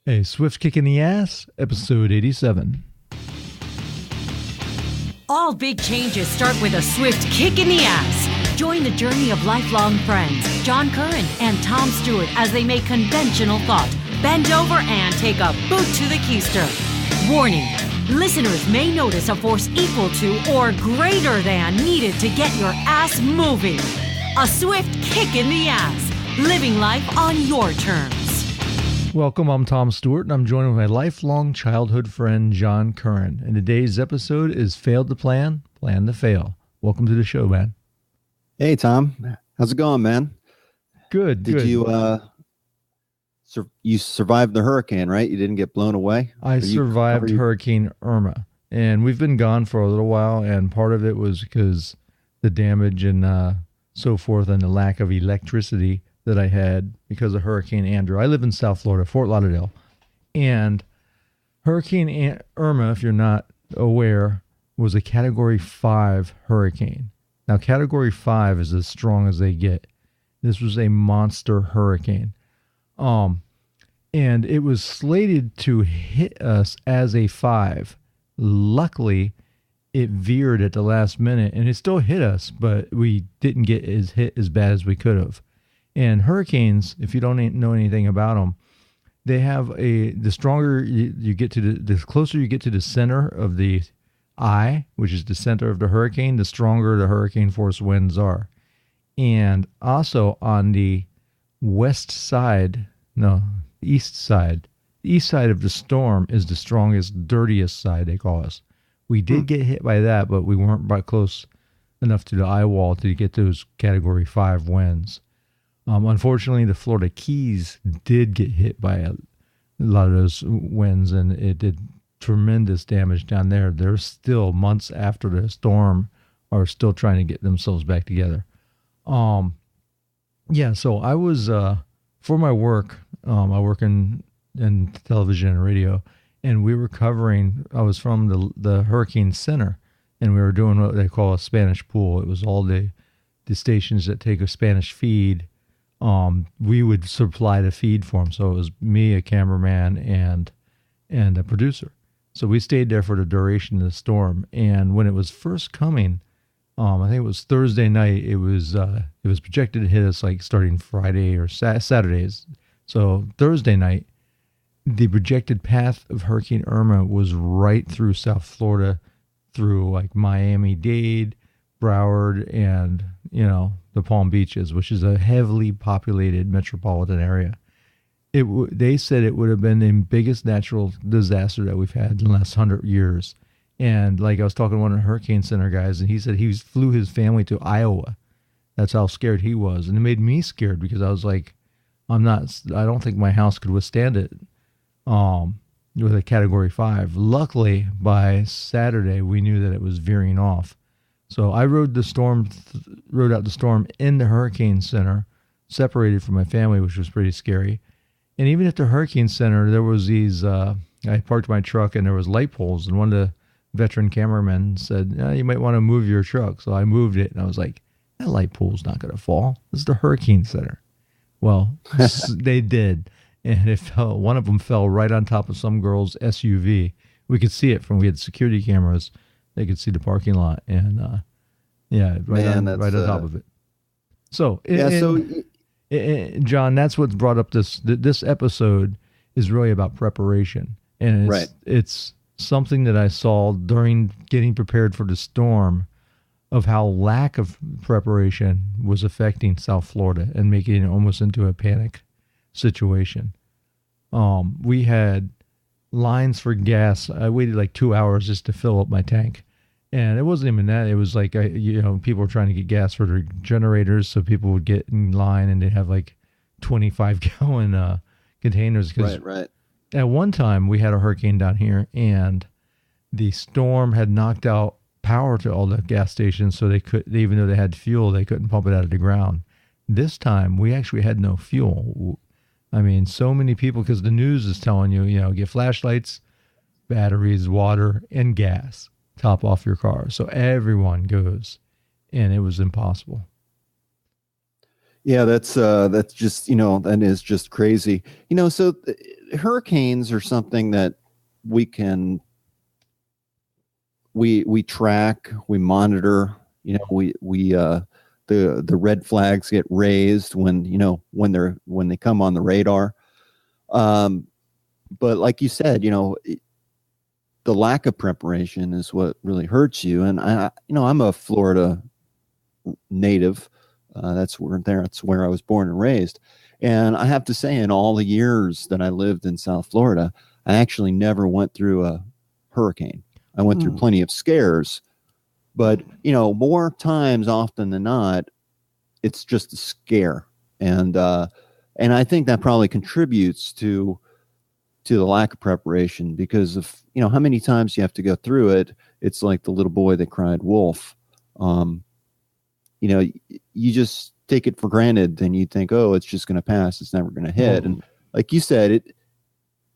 A Swift Kick in the Ass, episode 87. All big changes start with a swift kick in the ass. Join the journey of lifelong friends, John Curren and Tom Stewart, as they make conventional thought bend over and take a boot to the keister. Warning, listeners may notice a force equal to or greater than needed to get your ass moving. A swift kick in the ass, living life on your terms. Welcome, I'm Tom Stewart, and I'm joined with my lifelong childhood friend, John Curren. And today's episode is Failed to Plan, Plan to Fail. Welcome to the show, man. Hey, Tom. How's it going, man? Good. Did you you survived the hurricane, right? You didn't get blown away? I survived Hurricane Irma, and we've been gone for a little while, and part of it was because the damage and so forth and the lack of electricity that I had because of Hurricane Andrew. I live in South Florida, Fort Lauderdale, and Hurricane Irma, if you're not aware, was a Category 5 hurricane. Now, Category 5 is as strong as they get. This was a monster hurricane. And it was slated to hit us as a 5. Luckily, it veered at the last minute, and it still hit us, but we didn't get hit as bad as we could have. And hurricanes, if you don't know anything about them, they have the stronger you get to the closer you get to the center of the eye, which is the center of the hurricane, the stronger the hurricane force winds are. And also on the east side the east side of the storm is the strongest, dirtiest side, they call us. We did get hit by that, but we weren't close enough to the eye wall to get those Category 5 winds. Unfortunately, the Florida Keys did get hit by a lot of those winds, and it did tremendous damage down there. They're still, months after the storm, are still trying to get themselves back together. So I was, for my work, I work in television and radio, and we were covering, I was from the Hurricane Center, and we were doing what they call a Spanish pool. It was all the stations that take a Spanish feed. We would supply the feed for them. So it was me, a cameraman, and a producer. So we stayed there for the duration of the storm. And when it was first coming, I think it was Thursday night, it was projected to hit us like starting Friday or Saturdays. So Thursday night, the projected path of Hurricane Irma was right through South Florida, through like Miami-Dade, Broward, and, the Palm Beaches, which is a heavily populated metropolitan area. They said it would have been the biggest natural disaster that we've had in the last 100 years. And like I was talking to one of the Hurricane Center guys, and he said he flew his family to Iowa. That's how scared he was. And it made me scared because I was like, I don't think my house could withstand it with a Category 5. Luckily, by Saturday, we knew that it was veering off. So I rode out the storm in the Hurricane Center, separated from my family, which was pretty scary. And even at the Hurricane Center, there was these, I parked my truck and there was light poles, and one of the veteran cameramen said, you might want to move your truck. So I moved it, and I was like, that light pole's not going to fall. This is the Hurricane Center. Well, they did. And it fell. One of them fell right on top of some girl's SUV. We could see it we had security cameras. They could see the parking lot, and right on top of it. So, John, that's what's brought up this episode is really about preparation, and it's something that I saw during getting prepared for the storm, of how lack of preparation was affecting South Florida and making it almost into a panic situation. We had lines for gas. I waited like 2 hours just to fill up my tank. And it wasn't even that. It was like, people were trying to get gas for their generators, so people would get in line and they'd have like 25-gallon containers. Right. At one time, we had a hurricane down here, and the storm had knocked out power to all the gas stations, so even though they had fuel, they couldn't pump it out of the ground. This time, we actually had no fuel. I mean, so many people, because the news is telling you, get flashlights, batteries, water, and gas. Top off your car. So everyone goes, and it was impossible. Yeah, that's just, that is just crazy. So hurricanes are something that we can we track, we monitor. The red flags get raised when when they come on the radar. Um, but like you said, the lack of preparation is what really hurts you. And I'm a Florida native. That's where I was born and raised. And I have to say, in all the years that I lived in South Florida, I actually never went through a hurricane. I went through plenty of scares, but more times often than not, it's just a scare. And I think that probably contributes to the lack of preparation, because of how many times you have to go through it. It's like the little boy that cried wolf. You just take it for granted, and you think, oh, it's just going to pass, it's never going to hit. And like you said,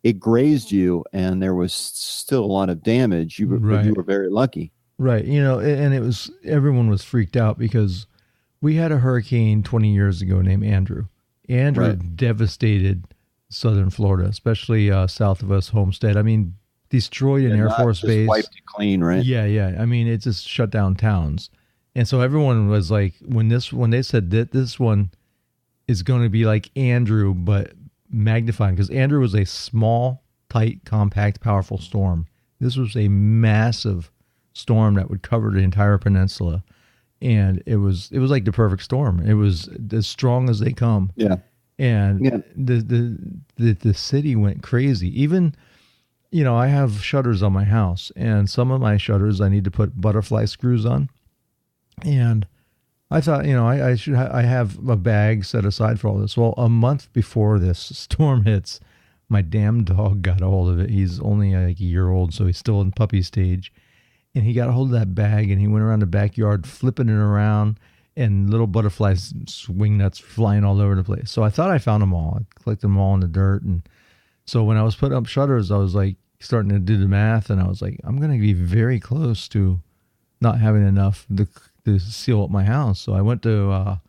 it grazed you, and there was still a lot of damage. But you were very lucky. Right. And everyone was freaked out because we had a hurricane 20 years ago named Andrew. Andrew devastated southern Florida, especially south of us, Homestead. I mean, destroyed an Air Force base. Wiped it clean, right? Yeah. I mean, it just shut down towns. And so everyone was like, when they said that this one is going to be like Andrew, but magnified, because Andrew was a small, tight, compact, powerful storm. This was a massive storm that would cover the entire peninsula. And it was like the perfect storm. It was as strong as they come. Yeah. And the city went crazy. Even, I have shutters on my house, and some of my shutters I need to put butterfly screws on. And I thought, I have a bag set aside for all this. Well, a month before this storm hits, my damn dog got a hold of it. He's only like a year old, so he's still in puppy stage. And he got a hold of that bag, and he went around the backyard flipping it around, and little butterflies, swing nuts flying all over the place. So I thought I found them all. I collected them all in the dirt. And so when I was putting up shutters, I was like starting to do the math, and I was like, I'm going to be very close to not having enough to seal up my house. So I went to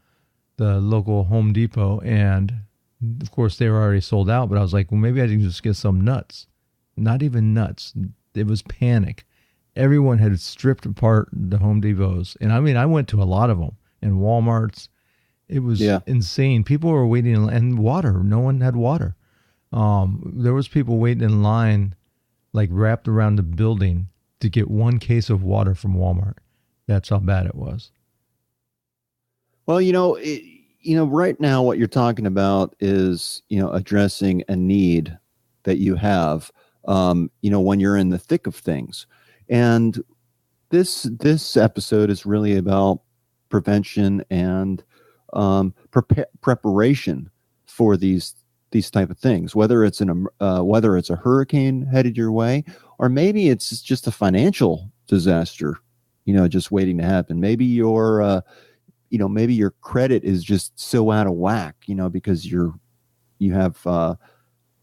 the local Home Depot, and of course they were already sold out, but I was like, well, maybe I can just get some nuts. Not even nuts. It was panic. Everyone had stripped apart the Home Depots. And I mean, I went to a lot of them, and Walmarts. It was insane. People were waiting, and water. No one had water. There was people waiting in line, like wrapped around the building, to get one case of water from Walmart. That's how bad it was. Well, right now what you're talking about is, addressing a need that you have, when you're in the thick of things. And this episode is really about prevention and preparation for these type of things. Whether it's a hurricane headed your way, or maybe it's just a financial disaster, just waiting to happen. Maybe maybe your credit is just so out of whack, because you have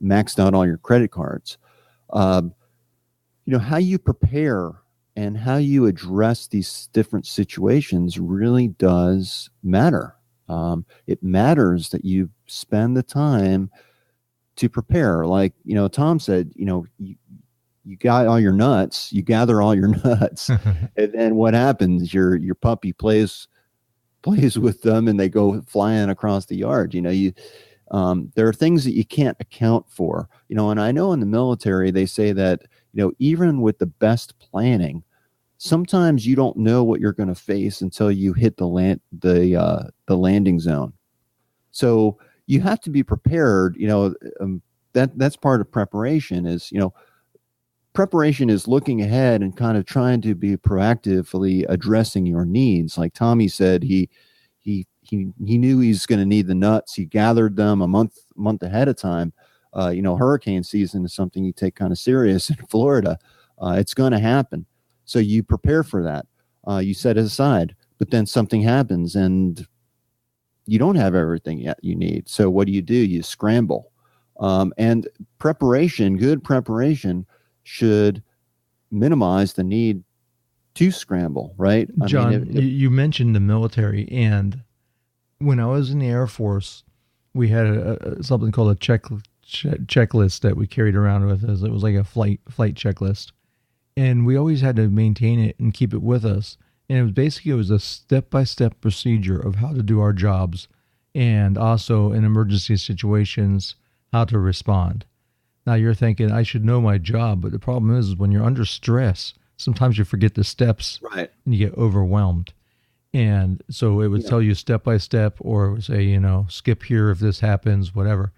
maxed out all your credit cards. How you prepare and how you address these different situations really does matter. It matters that you spend the time to prepare. Like, Tom said, you got all your nuts, you gather all your nuts, and then what happens? Your puppy plays with them, and they go flying across the yard. There are things that you can't account for. And I know in the military they say that even with the best planning, sometimes you don't know what you're going to face until you hit the landing zone. So you have to be prepared. That's part of preparation. Preparation is looking ahead and kind of trying to be proactively addressing your needs. Like Tommy said, he knew he's going to need the nuts. He gathered them a month ahead of time. Hurricane season is something you take kind of serious in Florida. It's going to happen. So you prepare for that. You set it aside, but then something happens and you don't have everything yet you need. So what do? You scramble. And good preparation should minimize the need to scramble, right? John, you mentioned the military, and when I was in the Air Force, we had something called a checklist that we carried around with us. It was like a flight checklist, and we always had to maintain it and keep it with us. And it was a step by step procedure of how to do our jobs, and also in emergency situations how to respond. Now you're thinking I should know my job, but the problem is when you're under stress, sometimes you forget the steps Right. and you get overwhelmed. And so it would tell you step by step, or it would say, skip here if this happens, whatever.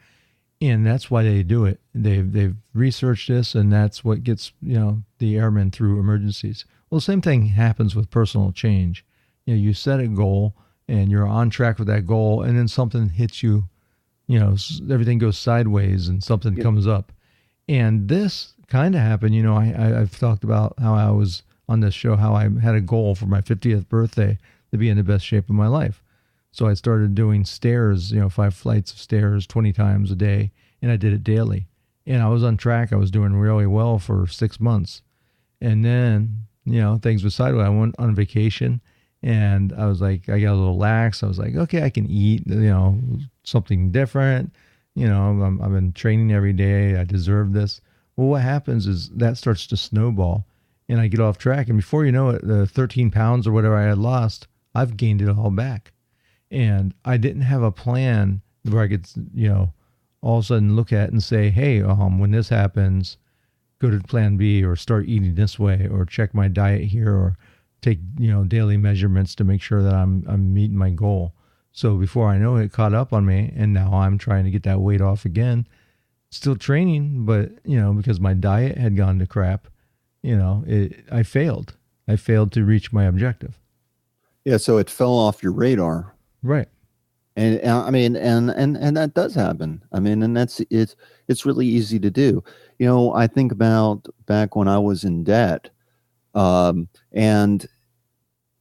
And that's why they do it. They've researched this, and that's what gets the airmen through emergencies. Well, the same thing happens with personal change. You set a goal, and you're on track with that goal, and then something hits you. Everything goes sideways, and something comes up. And this kind of happened. I've talked about how I was on this show, how I had a goal for my 50th birthday to be in the best shape of my life. So I started doing stairs, 5 flights of stairs 20 times a day, and I did it daily. And I was on track. I was doing really well for 6 months. And then, things were sideways. I went on vacation, and I was like, I got a little lax. I was like, okay, I can eat, something different. I've been training every day. I deserve this. Well, what happens is that starts to snowball, and I get off track. And before you know it, the 13 pounds or whatever I had lost, I've gained it all back. And I didn't have a plan where I could, all of a sudden look at and say, hey, when this happens, go to plan B, or start eating this way, or check my diet here, or take, daily measurements to make sure that I'm meeting my goal. So before I know it, caught up on me, and now I'm trying to get that weight off again. Still training, but, because my diet had gone to crap, I failed. I failed to reach my objective. Yeah, so it fell off your radar. Right. And I mean, and that does happen. I mean, and it's really easy to do. I think about back when I was in debt, and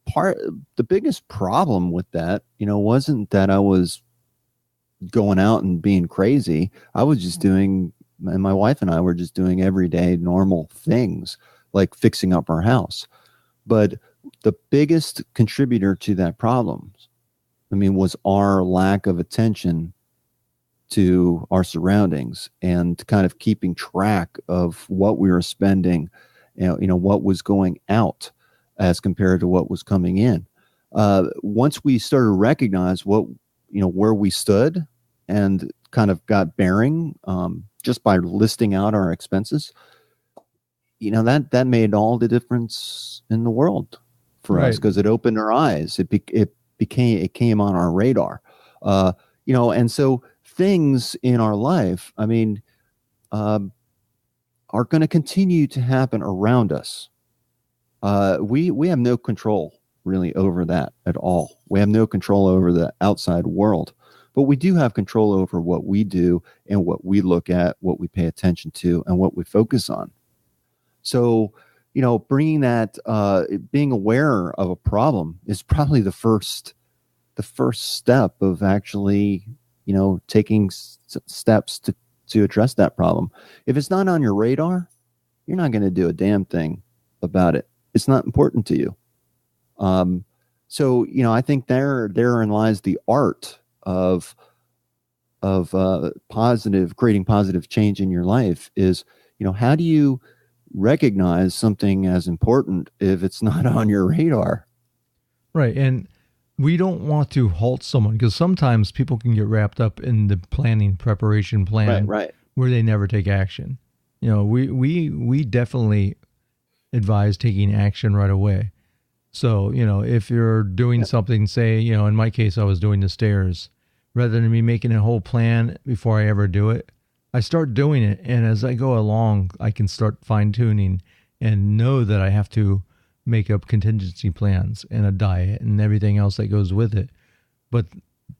the biggest problem with that, wasn't that I was going out and being crazy. I was just and my wife and I were just doing everyday normal things like fixing up our house. But the biggest contributor to that problem, was our lack of attention to our surroundings and kind of keeping track of what we were spending, what was going out as compared to what was coming in. Once we started to recognize where we stood and kind of got bearing, just by listing out our expenses, that made all the difference in the world for us, because it opened our eyes. It came on our radar, and so things in our life, are going to continue to happen around us. We have no control really over that at all. We have no control over the outside world, but we do have control over what we do and what we look at, what we pay attention to, and what we focus on. So, bringing that, being aware of a problem is probably the first step of actually, taking steps to address that problem. If it's not on your radar, you're not going to do a damn thing about it. It's not important to you. So, I think therein lies the art of creating positive change in your life is, how do you recognize something as important if it's not on your radar? Right. And we don't want to halt someone, because sometimes people can get wrapped up in the preparation plan, right, where they never take action. We definitely advise taking action right away. So, if you're doing something, say, in my case, I was doing the stairs, rather than me making a whole plan before I ever do it, I start doing it. And as I go along, I can start fine tuning and know that I have to make up contingency plans and a diet and everything else that goes with it. But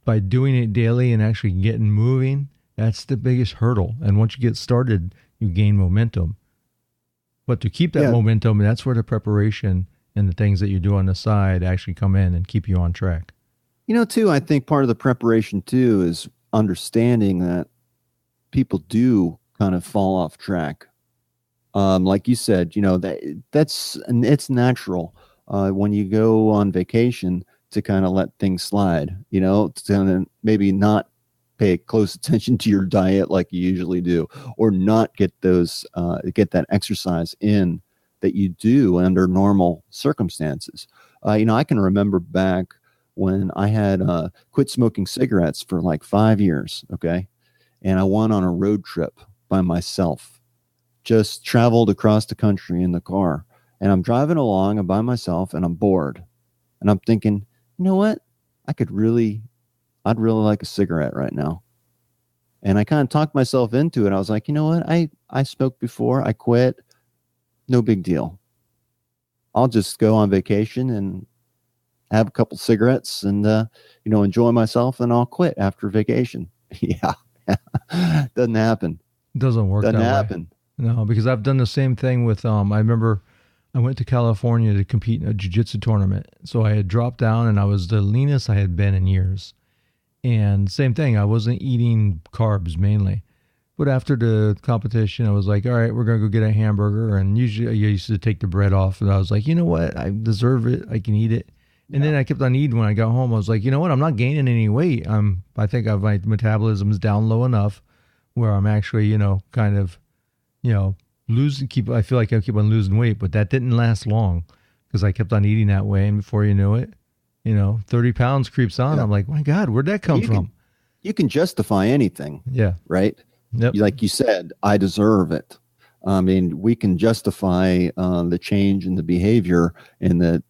by doing it daily and actually getting moving, that's the biggest hurdle. And once you get started, you gain momentum. But to keep that momentum, that's where the preparation and the things that you do on the side actually come in and keep you on track. Too, I think part of the preparation too is understanding that people do kind of fall off track. Like you said, it's natural. When you go on vacation, to kind of let things slide, to maybe not pay close attention to your diet like you usually do, or not get that exercise in that you do under normal circumstances. I can remember back when I had quit smoking cigarettes for like 5 years. Okay. And I went on a road trip by myself, just traveled across the country in the car, and I'm driving along and by myself and I'm bored. And I'm thinking, you know what? I'd really like a cigarette right now. And I kind of talked myself into it. I was like, you know what? I smoked before. I quit. No big deal. I'll just go on vacation and have a couple cigarettes and, enjoy myself, and I'll quit after vacation. Yeah. Doesn't happen. It doesn't work Doesn't that happen. way. No, because I've done the same thing with, I remember I went to California to compete in a jiu-jitsu tournament. So I had dropped down and I was the leanest I had been in years. And same thing, I wasn't eating carbs mainly. But after the competition, I was like, all right, we're going to go get a hamburger. And usually I used to take the bread off. And I was like, you know what? I deserve it. I can eat it. And then I kept on eating when I got home. I was like, you know what? I'm not gaining any weight. I think my metabolism is down low enough where I'm actually, kind of, losing. I feel like I keep on losing weight, but that didn't last long because I kept on eating that way. And before you know it, 30 pounds creeps on. Yeah. I'm like, my God, where'd that come from? You can justify anything. Yeah. Right. Yep. Like you said, I deserve it. I mean, we can justify the change in the behavior and the,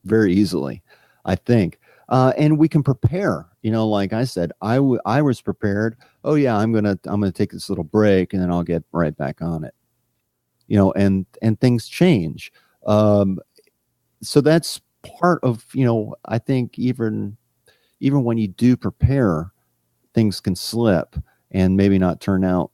very easily, I think. And we can prepare, like I said, I was prepared. Oh yeah, I'm going to take this little break and then I'll get right back on it, and things change. So that's part of, I think even when you do prepare, things can slip and maybe not turn out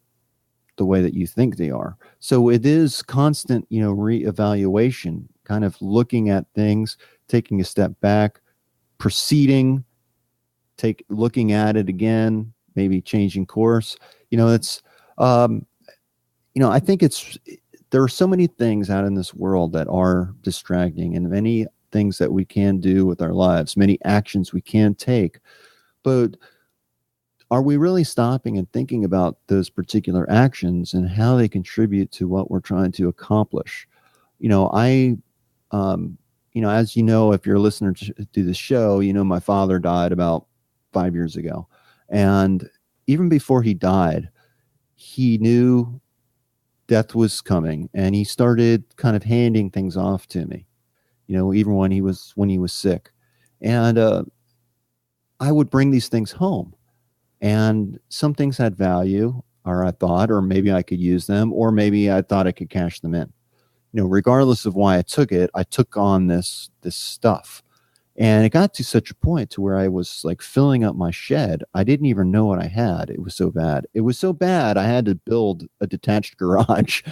the way that you think they are. So it is constant, reevaluation, kind of looking at things, taking a step back, proceeding, looking at it again, maybe changing course. It's, I think there are so many things out in this world that are distracting, and many things that we can do with our lives, many actions we can take, but are we really stopping and thinking about those particular actions and how they contribute to what we're trying to accomplish? As you know, if you're a listener to the show, my father died about 5 years ago. And even before he died, he knew death was coming, and he started kind of handing things off to me, even when he was sick. And I would bring these things home. And some things had value, or I thought, or maybe I could use them, or maybe I thought I could cash them in. Regardless of why I took on this stuff. And it got to such a point to where I was like filling up my shed. I didn't even know what I had. It was so bad. It was so bad I had to build a detached garage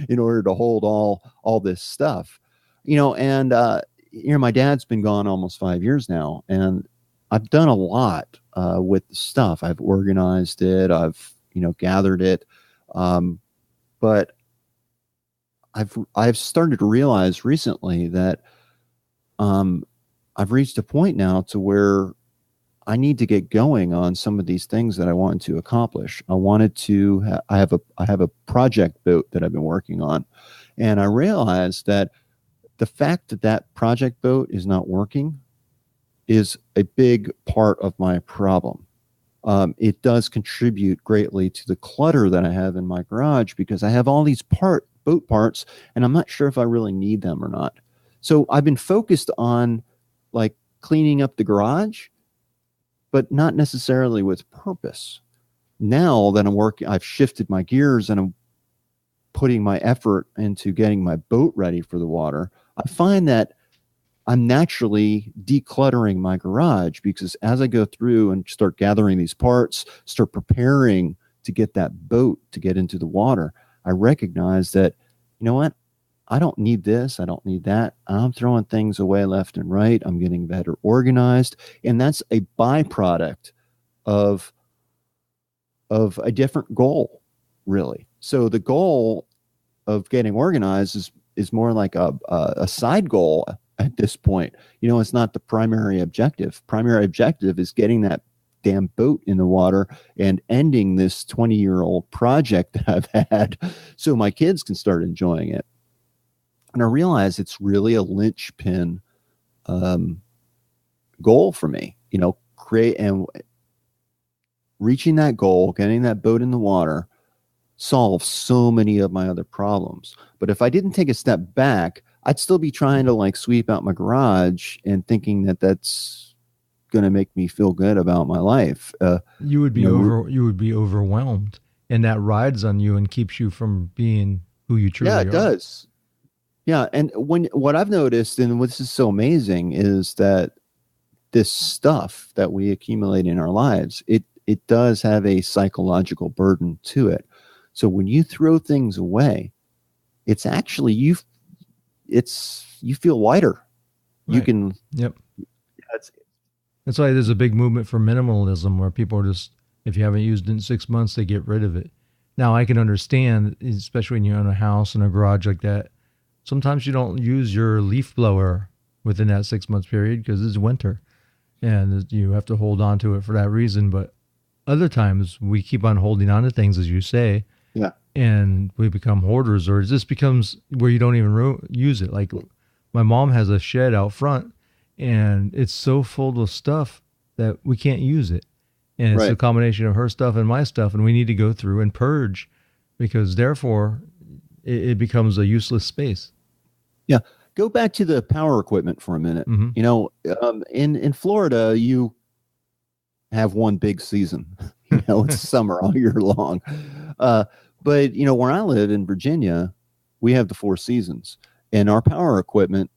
in order to hold all this stuff. And my dad's been gone almost 5 years now, and I've done a lot with the stuff. I've organized it. I've, gathered it. But I've started to realize recently that I've reached a point now to where I need to get going on some of these things that I wanted to accomplish. I have a project boat that I've been working on, and I realized that the fact that project boat is not working is a big part of my problem. It does contribute greatly to the clutter that I have in my garage because I have all these boat parts, and I'm not sure if I really need them or not. So I've been focused on like cleaning up the garage, but not necessarily with purpose. Now that I'm working, I've shifted my gears and I'm putting my effort into getting my boat ready for the water. I find that I'm naturally decluttering my garage because as I go through and start gathering these parts, start preparing to get that boat to get into the water, I recognize that, you know what? I don't need this. I don't need that. I'm throwing things away left and right. I'm getting better organized. And that's a byproduct of a different goal, really. So the goal of getting organized is more like a side goal at this point. It's not the primary objective. Primary objective is getting that damn boat in the water and ending this 20-year-old project that I've had so my kids can start enjoying it. And I realize it's really a linchpin goal for me, create and reaching that goal, getting that boat in the water solves so many of my other problems. But if I didn't take a step back, I'd still be trying to sweep out my garage and thinking that that's going to make me feel good about my life. You would be you would be overwhelmed, and that rides on you and keeps you from being who you truly are. Yeah, it does. Yeah, and what I've noticed, and what's is so amazing, is that this stuff that we accumulate in our lives, it does have a psychological burden to it. So when you throw things away, it's actually you feel lighter. Right. You can. Yep. That's why there's a big movement for minimalism, where people are just, if you haven't used it in 6 months, they get rid of it. Now I can understand, especially when you own a house and a garage like that, sometimes you don't use your leaf blower within that 6 month period because it's winter and you have to hold on to it for that reason. But other times we keep on holding on to things, as you say. Yeah. And we become hoarders, or it just becomes where you don't even use it. Like my mom has a shed out front and it's so full of stuff that we can't use it. And it's a combination of her stuff and my stuff. And we need to go through and purge, because therefore it becomes a useless space. Yeah. Go back to the power equipment for a minute. Mm-hmm. In Florida, you have one big season. It's summer all year long. But where I live in Virginia, we have the 4 seasons, and our power equipment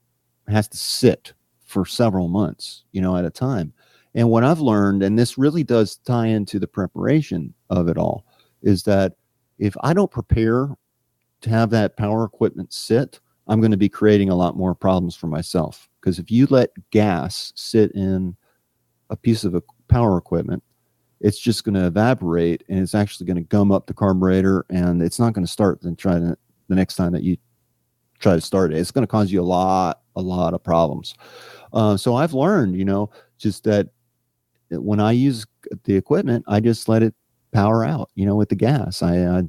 has to sit for several months, at a time. And what I've learned, and this really does tie into the preparation of it all, is that if I don't prepare to have that power equipment sit, I'm going to be creating a lot more problems for myself. Because if you let gas sit in a piece of power equipment, it's just going to evaporate, and it's actually going to gum up the carburetor, and it's not going to start the next time that you try to start it. It's going to cause you a lot of problems. So I've learned, just that when I use the equipment, I just let it power out, with the gas. I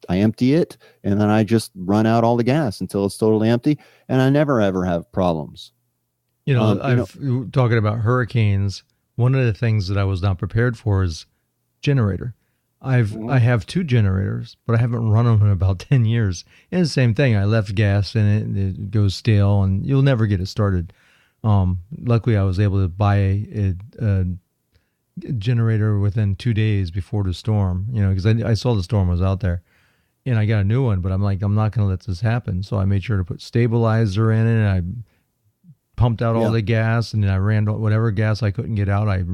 empty it, and then I just run out all the gas until it's totally empty, and I never ever have problems. Talking about hurricanes, one of the things that I was not prepared for is generator. I have 2 generators, but I haven't run them in about 10 years. And the same thing, I left gas in it goes stale, and you'll never get it started. Luckily, I was able to buy a generator within 2 days before the storm, because I saw the storm was out there. And I got a new one, but I'm like, I'm not going to let this happen. So I made sure to put stabilizer in it, and I pumped out all the gas, and then I ran whatever gas I couldn't get out. I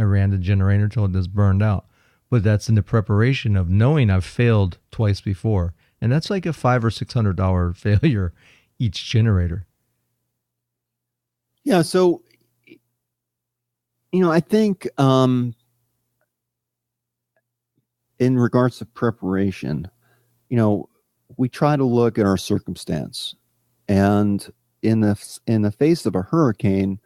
ran the generator till it just burned out. But that's in the preparation of knowing I've failed twice before. And that's like a $500 or $600 failure each generator. Yeah. So, I think in regards to preparation, we try to look at our circumstance, and in the face of a hurricane,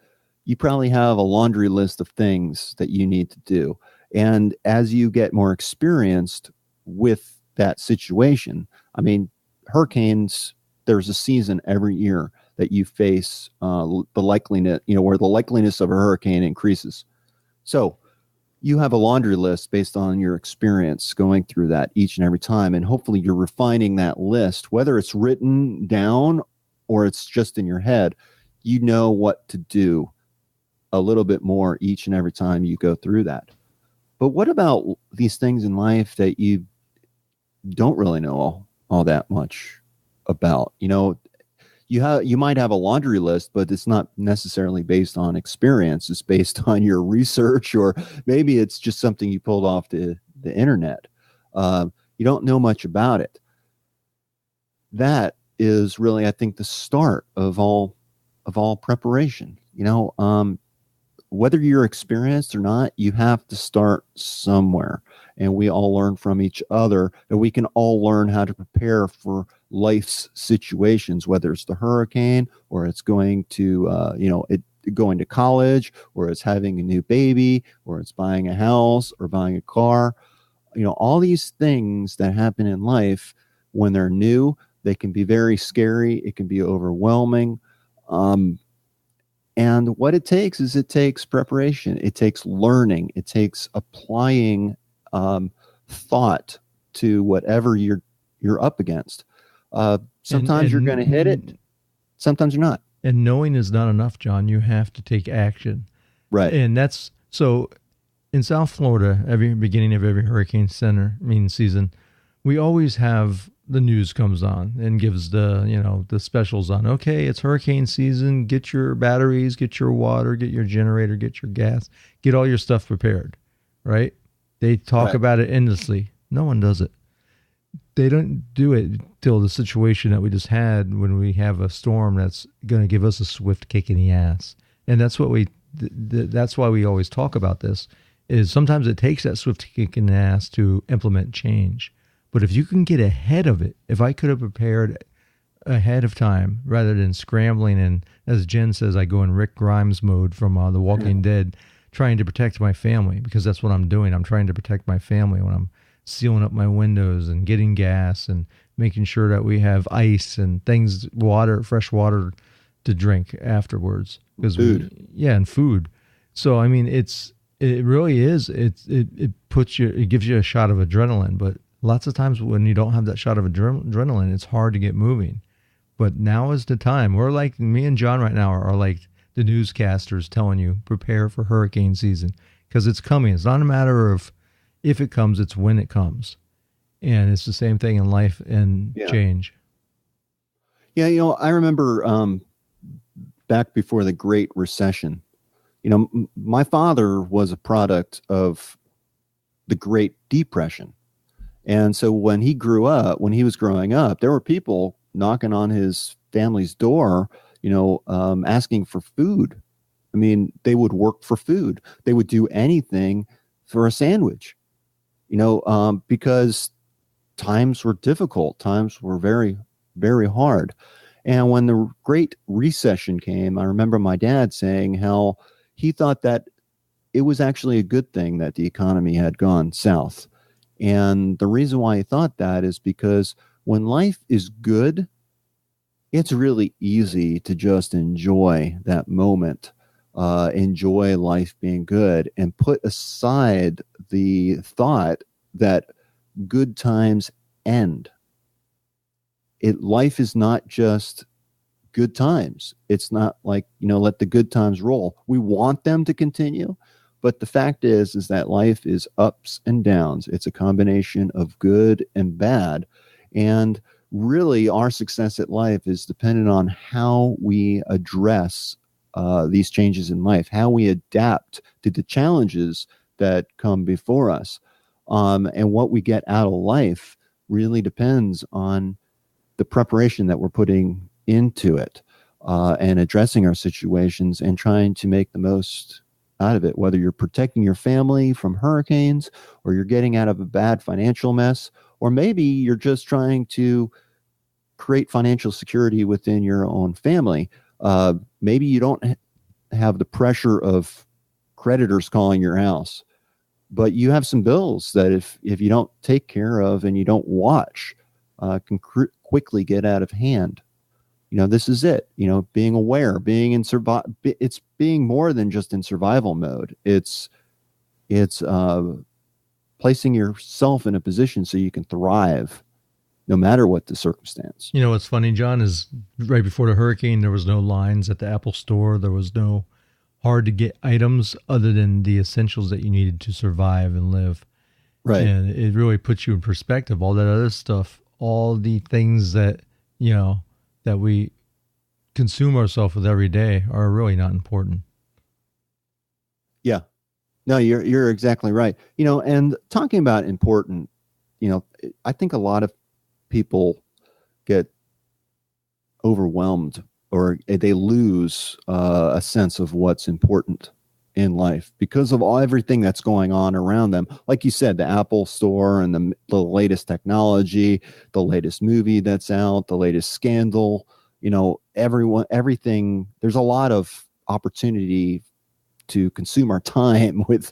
you probably have a laundry list of things that you need to do. And as you get more experienced with that situation, hurricanes, there's a season every year that you face the likeliness, where the likeliness of a hurricane increases. So you have a laundry list based on your experience going through that each and every time. And hopefully you're refining that list, whether it's written down or it's just in your head. You know what to do a little bit more each and every time you go through that. But what about these things in life that you don't really know all that much about? You might have a laundry list, but it's not necessarily based on experience. It's based on your research, or maybe it's just something you pulled off the internet. You don't know much about it. That is really, I think, the start of all preparation. Whether you're experienced or not, you have to start somewhere. and we all learn from each other, and we can all learn how to prepare for life's situations, whether it's the hurricane or it's going to, going to college, or it's having a new baby, or it's buying a house or buying a car. All these things that happen in life when they're new, they can be very scary. It can be overwhelming. And what it takes preparation. It takes learning. It takes applying thought to whatever you're up against. Sometimes you're going to hit it. Sometimes you're not. And knowing is not enough, John. You have to take action. Right. And that's so in South Florida, every beginning of every hurricane season, we always have the news comes on and gives the specials on. Okay, it's hurricane season. Get your batteries, get your water, get your generator, get your gas, get all your stuff prepared, right? They talk about it endlessly. No one does it. They don't do it till the situation that we just had when we have a storm that's going to give us a swift kick in the ass. And that's what that's why we always talk about this, is sometimes it takes that swift kick in the ass to implement change. But if you can get ahead of it, if I could have prepared ahead of time rather than scrambling, and as Jen says, I go in Rick Grimes mode from The Walking Dead, trying to protect my family, because that's what I'm doing. I'm trying to protect my family when I'm sealing up my windows and getting gas and making sure that we have ice and things, fresh water to drink afterwards. Food. And food. So, I mean, it really is, it gives you a shot of adrenaline, but lots of times when you don't have that shot of adrenaline, it's hard to get moving. But now is the time. We're like, me and John right now are like the newscasters telling you, prepare for hurricane season, because it's coming. It's not a matter of if it comes, it's when it comes. And it's the same thing in life and change. Yeah, I remember back before the Great Recession, my father was a product of the Great Depression. And so when he was growing up, there were people knocking on his family's door, asking for food. I mean, they would work for food. They would do anything for a sandwich, because times were difficult. Times were very, very hard. And when the Great Recession came, I remember my dad saying how he thought that it was actually a good thing that the economy had gone south. And the reason why he thought that is because when life is good, it's really easy to just enjoy that moment, enjoy life being good, and put aside the thought that good times end. Life is not just good times. It's not like, let the good times roll. We want them to continue. But the fact is that life is ups and downs. It's a combination of good and bad. And really, our success at life is dependent on how we address these changes in life, how we adapt to the challenges that come before us. And what we get out of life really depends on the preparation that we're putting into it, and addressing our situations and trying to make the most out of it, whether you're protecting your family from hurricanes, or you're getting out of a bad financial mess, or maybe you're just trying to create financial security within your own family. Maybe you don't have the pressure of creditors calling your house, but you have some bills that if you don't take care of and you don't watch, can quickly get out of hand. This is it, being aware, being in it's being more than just in survival mode. It's placing yourself in a position so you can thrive no matter what the circumstance. What's funny, John, is right before the hurricane, there was no lines at the Apple store. There was no hard to get items other than the essentials that you needed to survive and live. Right. And it really puts you in perspective. All that other stuff, all the things that, that we consume ourselves with every day are really not important. Yeah. No, you're exactly right. And talking about important, I think a lot of people get overwhelmed, or they lose a sense of what's important in life because of everything that's going on around them. Like you said, the Apple Store and the latest technology, the latest movie that's out, the latest scandal, everything. There's a lot of opportunity to consume our time with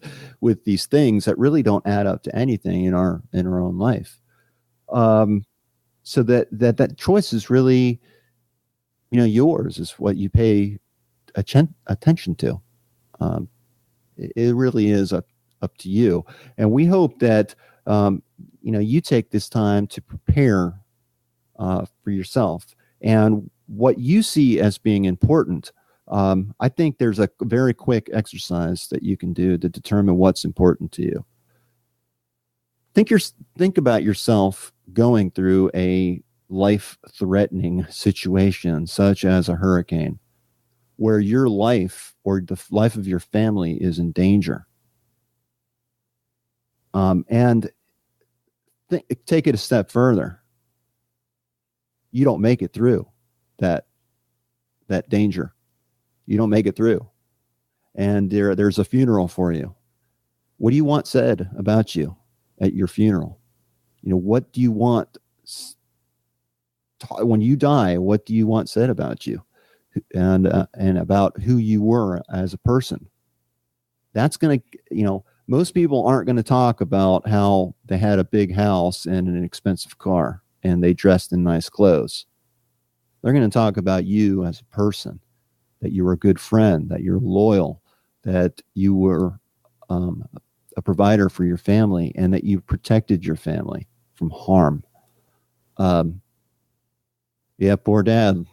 these things that really don't add up to anything in our own life. So that choice is really, yours, is what you pay attention to. It really is up to you. And we hope that, you take this time to prepare for yourself and what you see as being important. I think there's a very quick exercise that you can do to determine what's important to you. Think about yourself going through a life-threatening situation, such as a hurricane, where your life or the life of your family is in danger. And take it a step further. You don't make it through that danger. You don't make it through. And there's a funeral for you. What do you want said about you at your funeral? What do you want when you die? What do you want said about you and about who you were as a person? That's going to, most people aren't going to talk about how they had a big house and an expensive car and they dressed in nice clothes. They're going to talk about you as a person, that you were a good friend, that you're loyal, that you were a provider for your family, and that you protected your family from harm. Poor dad,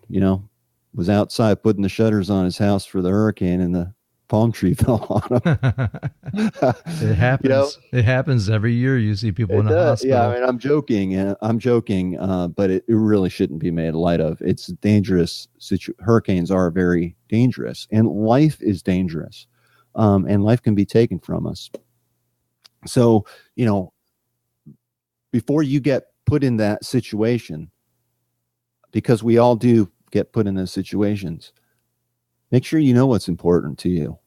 was outside putting the shutters on his house for the hurricane, and the palm tree fell on him. It happens. It happens every year. You see people in the hospital. Yeah, I mean, I'm joking, but it really shouldn't be made light of. It's dangerous. Hurricanes are very dangerous, and life is dangerous, and life can be taken from us. So, before you get put in that situation, because we all do get put in those situations, make sure you know what's important to you.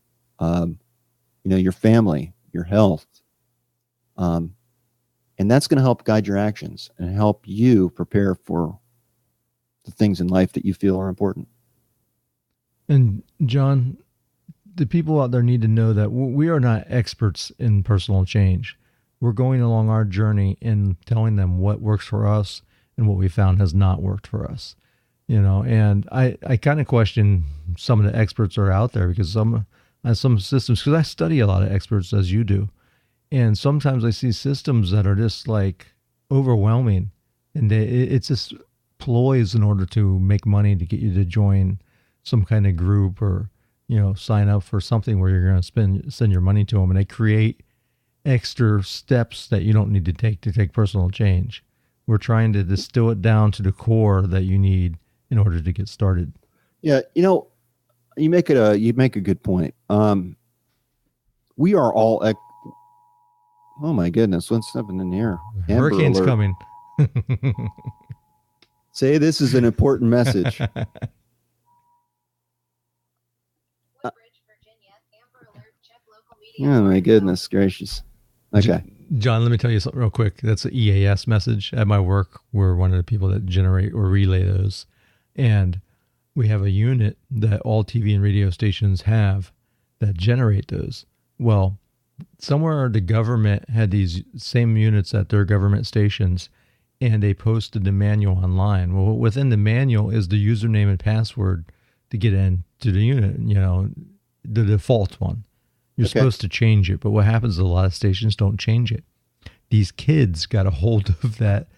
Your family, your health. And that's going to help guide your actions and help you prepare for the things in life that you feel are important. And John, the people out there need to know that we are not experts in personal change. We're going along our journey and telling them what works for us and what we found has not worked for us. And I kind of question some of the experts that are out there, because some systems, because I study a lot of experts as you do. And sometimes I see systems that are just like overwhelming, and it's just ploys in order to make money to get you to join some kind of group or, sign up for something where you're going to send your money to them, and they create extra steps that you don't need to take personal change. We're trying to distill it down to the core that you need in order to get started. Yeah. You make a good point. We are all, oh my goodness, what's happening in here? Hurricane's coming. Say this is an important message. Oh my goodness gracious. Okay. John, let me tell you something real quick. That's an EAS message. At my work, we're one of the people that generate or relay those. And we have a unit that all TV and radio stations have that generate those. Well, somewhere the government had these same units at their government stations, and they posted the manual online. Well, within the manual is the username and password to get into the unit, the default one. You're supposed to change it, but what happens is a lot of stations don't change it. These kids got a hold of that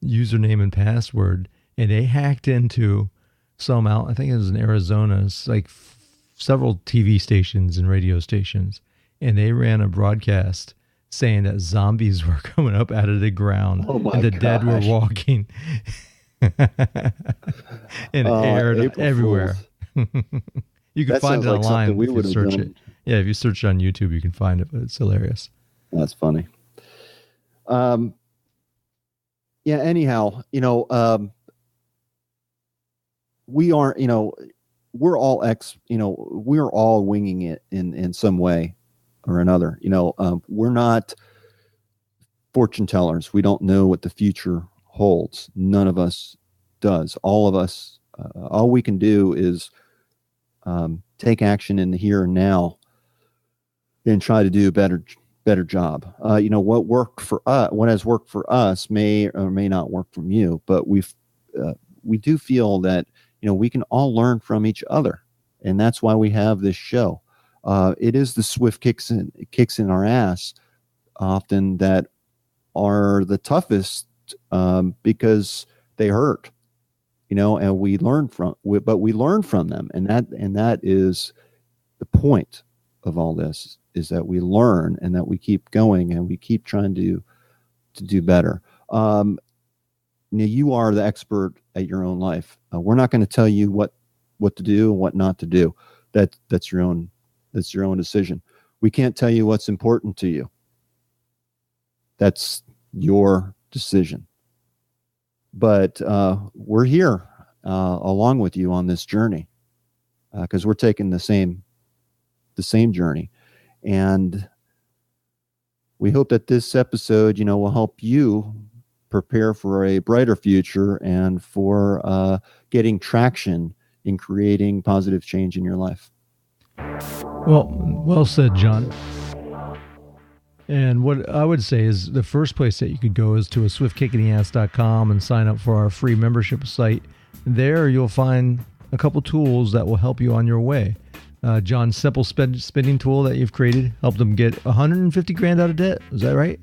username and password, and they hacked into I think it was in Arizona, it's like several TV stations and radio stations, and they ran a broadcast saying that zombies were coming up out of the ground and the dead were walking and aired everywhere. You can find it online if you search it. Yeah, if you search it on YouTube, you can find it, but it's hilarious. That's funny. Anyhow, we aren't, we're all we're all winging it in some way or another. We're not fortune tellers. We don't know what the future holds. None of us does. All of us, all we can do is take action in the here and now and try to do a better job. What worked for us, what has worked for us may or may not work from you, but we do feel that, we can all learn from each other. And that's why we have this show. It is the swift kicks in our ass often that are the toughest, because they hurt, and we learn from them. And that is the point of all this, is that we learn and that we keep going and we keep trying to do better. You are the expert at your own life. We're not going to tell you what to do and what not to do. That's your own decision. We can't tell you what's important to you. That's your decision. But we're here along with you on this journey, because we're taking the same journey. And we hope that this episode, will help you prepare for a brighter future and for getting traction in creating positive change in your life. Well said, John. And what I would say is the first place that you could go is to swiftkickinass.com and sign up for our free membership site. There you'll find a couple tools that will help you on your way. John's simple spending tool that you've created helped him get 150 grand out of debt. Is that right?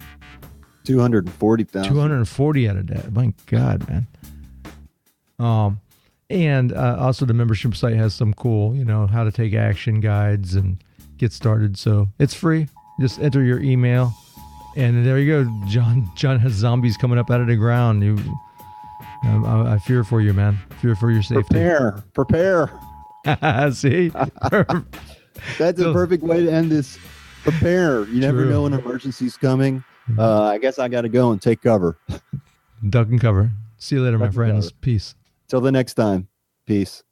240,000. 240 out of debt. My God, man. And also the membership site has some cool, how to take action guides and get started. So it's free. Just enter your email, and there you go. John has zombies coming up out of the ground. I fear for you, man. Fear for your safety. Prepare. See? That's a perfect way to end this. Prepare. You never know when an emergency's coming. I guess I got to go and take cover. Duck and cover. See you later, my friends. Peace. Till the next time. Peace.